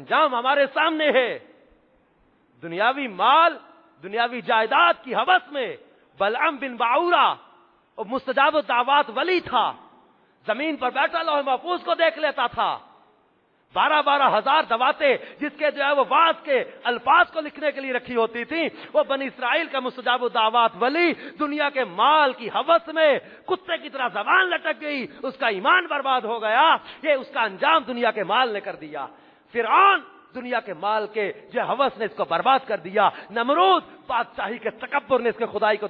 انجام ہمارے سامنے ہے. دنیاوی مال، دنیاوی جائیداد کی ہوس میں بلعم بن باعورہ وہ مستجاب الدعوات ولی تھا، زمین پر بیٹھا لوح محفوظ کو دیکھ لیتا تھا. 12,000 دعوتیں جس کے جو ہے وہ وعظ کے الفاظ کو لکھنے کے لیے رکھی ہوتی تھیں، وہ بنی اسرائیل کا مستجاب الدعوات ولی دنیا کے مال کی ہوس میں کتے کی طرح زبان لٹک گئی، اس کا ایمان برباد ہو گیا. یہ اس کا انجام دنیا کے مال نے کر دیا. فرعون دنیا کے مال کے جو ہوس نے اس کو برباد کر دیا. نمرود بادشاہی کے تکبر نے اس کے خدائی کے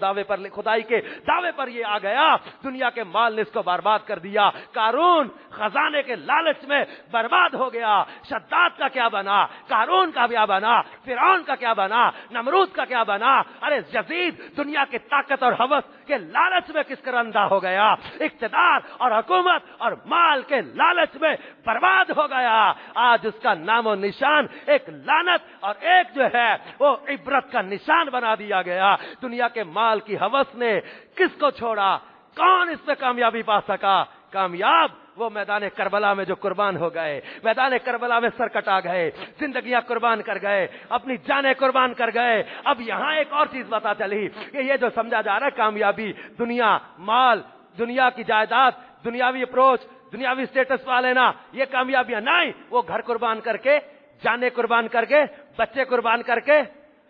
دعوے پر یہ آ گیا، دنیا کے مال نے اس کو برباد کر دیا. قارون خزانے کے لالچ میں برباد ہو گیا. شداد کا کیا بنا، قارون کا کیا بنا، فرعون کا کیا بنا، نمرود کا کیا بنا. ارے یزید دنیا کے طاقت اور ہوس کے لالچ میں کس طرح اندھا ہو گیا، اقتدار اور حکومت اور مال کے لالچ میں برباد ہو گیا. آج اس کا نام و نشان ایک لعنت اور ایک جو ہے وہ عبرت کا نشان بنا دیا گیا. دنیا کے مال کی ہوس نے کس کو چھوڑا؟ کون اس میں کامیابی پا سکا؟ کامیاب وہ میدان کربلا میں جو قربان ہو گئے، میدان کربلا میں سر کٹا گئے، زندگیاں قربان کر گئے، اپنی جانیں قربان کر گئے. اب یہاں ایک اور چیز پتا چلی کہ یہ جو سمجھا جا رہا ہے کامیابی دنیا، مال، دنیا کی جائیداد، دنیاوی اپروچ، دنیاوی سٹیٹس پا لینا، یہ کامیابیاں نہیں. وہ گھر قربان کر کے، جانیں قربان کر کے، بچے قربان کر کے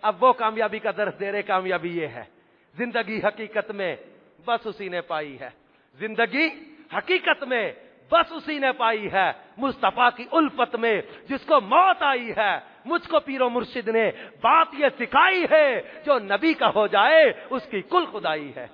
اب وہ کامیابی کا درس دے رہے. کامیابی یہ ہے زندگی حقیقت میں بس اسی نے پائی ہے، زندگی حقیقت میں بس اسی نے پائی ہے مصطفیٰ کی الفت میں جس کو موت آئی ہے. مجھ کو پیر و مرشد نے بات یہ سکھائی ہے، جو نبی کا ہو جائے اس کی کل خدائی ہے.